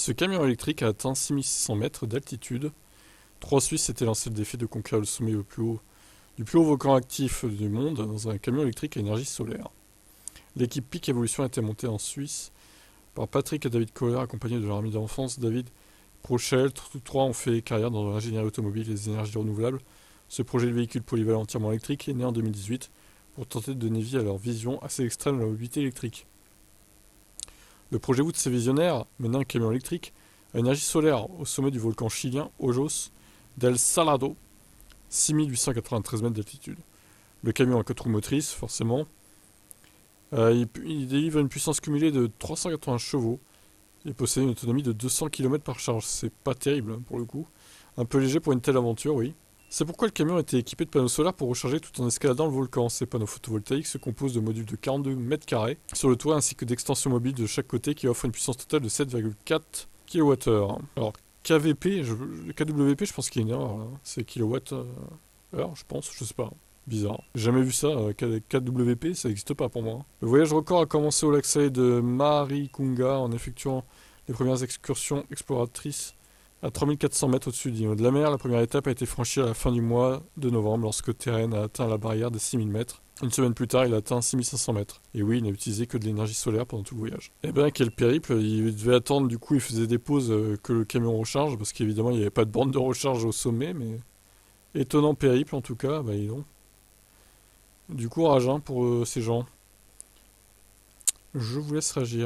Ce camion électrique a atteint 6600 mètres d'altitude. 3 Suisses s'étaient lancé le défi de conquérir le sommet du plus haut volcan actif du monde dans un camion électrique à énergie solaire. L'équipe Peak Evolution a été montée en Suisse par Patrick et David Kohler, accompagnés de leur ami d'enfance David Prochel. Tous trois ont fait carrière dans l'ingénierie automobile et les énergies renouvelables. Ce projet de véhicule polyvalent entièrement électrique est né en 2018 pour tenter de donner vie à leur vision assez extrême de la mobilité électrique. Le projet voûte ses visionnaires mena un camion électrique à énergie solaire au sommet du volcan chilien Ojos del Salado, 6893 mètres d'altitude. Le camion a 4 roues motrices, forcément. Il délivre une puissance cumulée de 380 chevaux et possède une autonomie de 200 km par charge. C'est pas terrible pour le coup. Un peu léger pour une telle aventure, oui. C'est pourquoi le camion était équipé de panneaux solaires pour recharger tout en escaladant le volcan. Ces panneaux photovoltaïques se composent de modules de 42 mètres carrés sur le toit ainsi que d'extensions mobiles de chaque côté qui offrent une puissance totale de 7,4 kWh. Alors KWP, je pense qu'il y a une erreur là. C'est kWh, je pense, je sais pas. Bizarre. J'ai jamais vu ça, KWP, ça n'existe pas pour moi. Le voyage record a commencé au lac salé de Marikunga en effectuant les premières excursions exploratrices à 3400 mètres au-dessus du niveau de la mer. La première étape a été franchie à la fin du mois de novembre lorsque Terren a atteint la barrière des 6000 mètres. Une semaine plus tard, il a atteint 6500 mètres. Et oui, il n'a utilisé que de l'énergie solaire pendant tout le voyage. Eh ben, quel périple. Il devait attendre, du coup, il faisait des pauses que le camion recharge, parce qu'évidemment, il n'y avait pas de borne de recharge au sommet, mais étonnant périple en tout cas, bah dis donc. Du courage pour ces gens. Je vous laisse réagir.